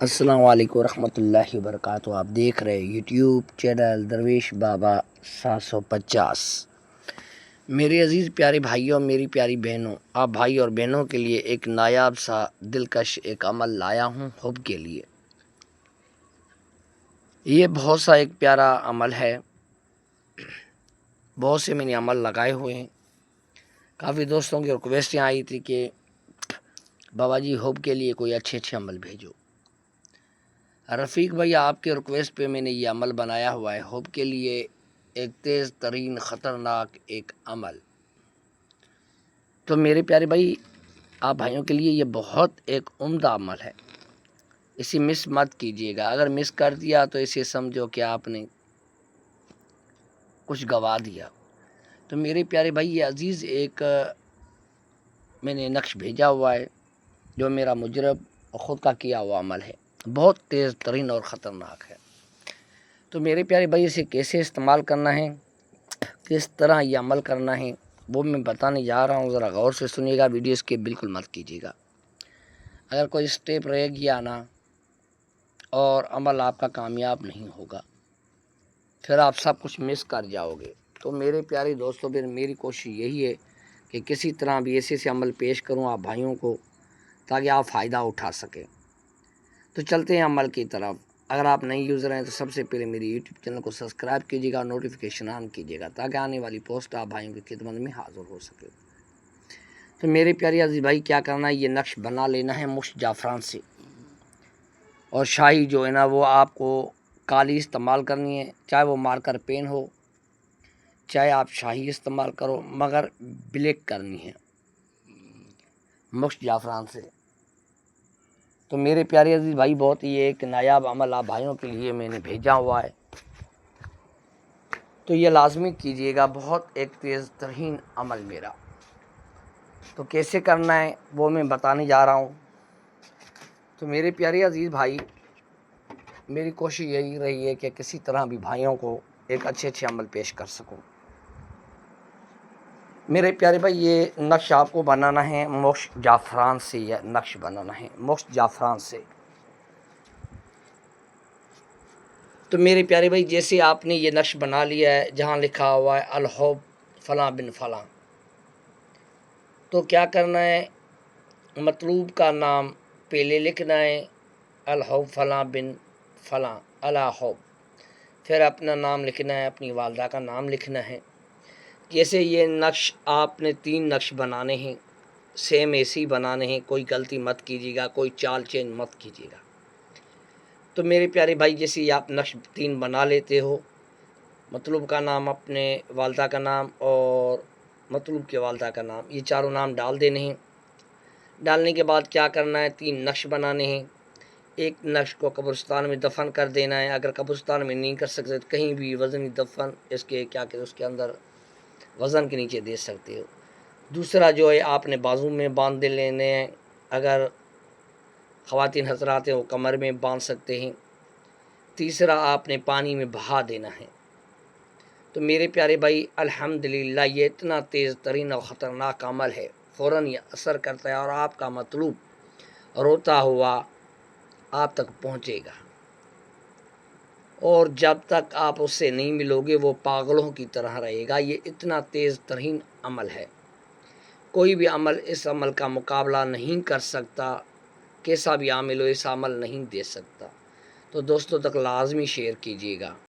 السلام علیکم ورحمۃ اللہ وبرکاتہ۔ آپ دیکھ رہے یوٹیوب چینل درویش بابا 750۔ میرے عزیز پیارے بھائیوں، میری پیاری بہنوں، آپ بھائی اور بہنوں کے لیے ایک نایاب سا دلکش ایک عمل لایا ہوں حب کے لیے۔ یہ بہت سا ایک پیارا عمل ہے، بہت سے میں نے عمل لگائے ہوئے ہیں۔ کافی دوستوں کی ریکویسٹیں آئی تھی کہ بابا جی حب کے لیے کوئی اچھے عمل بھیجو۔ رفیق بھائی آپ کے ریکویسٹ پہ میں نے یہ عمل بنایا ہوا ہے حب کے لیے، ایک تیز ترین خطرناک ایک عمل۔ تو میرے پیارے بھائی، آپ بھائیوں کے لیے یہ بہت ایک عمدہ عمل ہے، اسے مس مت کیجیے گا۔ اگر مس کر دیا تو اسے سمجھو کہ آپ نے کچھ گوا دیا۔ تو میرے پیارے بھائی، یہ عزیز ایک میں نے نقش بھیجا ہوا ہے جو میرا مجرب خود کا کیا ہوا عمل ہے، بہت تیز ترین اور خطرناک ہے۔ تو میرے پیارے بھائی، اسے کیسے استعمال کرنا ہے، کس طرح یہ عمل کرنا ہے، وہ میں بتانے جا رہا ہوں۔ ذرا غور سے سنیے گا، ویڈیو اسکپ بالکل مت کیجیے گا۔ اگر کوئی اسٹیپ رہ گیا نا اور عمل آپ کا کامیاب نہیں ہوگا، پھر آپ سب کچھ مس کر جاؤ گے۔ تو میرے پیارے دوستوں، پھر میری کوشش یہی ہے کہ کسی طرح بھی ایسے عمل پیش کروں آپ بھائیوں کو تاکہ آپ فائدہ اٹھا سکیں۔ تو چلتے ہیں عمل کی طرف۔ اگر آپ نئی یوزر ہیں تو سب سے پہلے میری یوٹیوب چینل کو سبسکرائب کیجیے گا اور نوٹیفیکیشن آن کیجیے گا تاکہ آنے والی پوسٹ آپ بھائیوں کی خدمت میں حاضر ہو سکے۔ تو میرے پیارے عزیز بھائی، کیا کرنا ہے، یہ نقش بنا لینا ہے مشک جعفران سے، اور شاہی جو ہے نا وہ آپ کو کالی استعمال کرنی ہے، چاہے وہ مارکر پین ہو، چاہے آپ شاہی استعمال کرو، مگر بلیک کرنی ہے مشک جعفران سے۔ تو میرے پیارے عزیز بھائی، بہت ہی ایک نایاب عمل آپ بھائیوں کے لیے میں نے بھیجا ہوا ہے، تو یہ لازمی کیجیے گا، بہت ایک تیز ترین عمل میرا۔ تو کیسے کرنا ہے وہ میں بتانے جا رہا ہوں۔ تو میرے پیارے عزیز بھائی، میری کوشش یہی رہی ہے کہ کسی طرح بھی بھائیوں کو ایک اچھے عمل پیش کر سکوں۔ میرے پیارے بھائی، یہ نقش آپ کو بنانا ہے مشک جعفران سے، یہ نقش بنانا ہے مشک جعفران سے۔ تو میرے پیارے بھائی، جیسے آپ نے یہ نقش بنا لیا ہے جہاں لکھا ہوا ہے الحب فلاں بن فلاں، تو کیا کرنا ہے، مطلوب کا نام پہلے لکھنا ہے، الحب فلاں بن فلاں الحب، پھر اپنا نام لکھنا ہے، اپنی والدہ کا نام لکھنا ہے۔ جیسے یہ نقش آپ نے 3 نقش بنانے ہیں، سیم ایسے ہی بنانے ہیں، کوئی غلطی مت کیجیے گا، کوئی چال چینج مت کیجیے گا۔ تو میرے پیارے بھائی، جیسے آپ نقش 3 بنا لیتے ہو، مطلوب کا نام، اپنے والدہ کا نام اور مطلوب کے والدہ کا نام، یہ چاروں نام ڈال دینے ہیں۔ ڈالنے کے بعد کیا کرنا ہے، 3 نقش بنانے ہیں۔ ایک نقش کو قبرستان میں دفن کر دینا ہے، اگر قبرستان میں نہیں کر سکتے تو کہیں بھی وزنی دفن اس کے اندر وزن کے نیچے دے سکتے ہو۔ دوسرا جو ہے آپ نے بازو میں باندھ لینے ہیں، اگر خواتین حضرات ہیں وہ کمر میں باندھ سکتے ہیں۔ تیسرا آپ نے پانی میں بہا دینا ہے۔ تو میرے پیارے بھائی، الحمدللہ یہ اتنا تیز ترین اور خطرناک عمل ہے، فوراً یہ اثر کرتا ہے اور آپ کا مطلوب روتا ہوا آپ تک پہنچے گا، اور جب تک آپ اس سے نہیں ملو گے وہ پاگلوں کی طرح رہے گا۔ یہ اتنا تیز ترین عمل ہے، کوئی بھی عمل اس عمل کا مقابلہ نہیں کر سکتا، کیسا بھی عامل ہو اس عمل نہیں دے سکتا۔ تو دوستوں تک لازمی شیئر کیجیے گا۔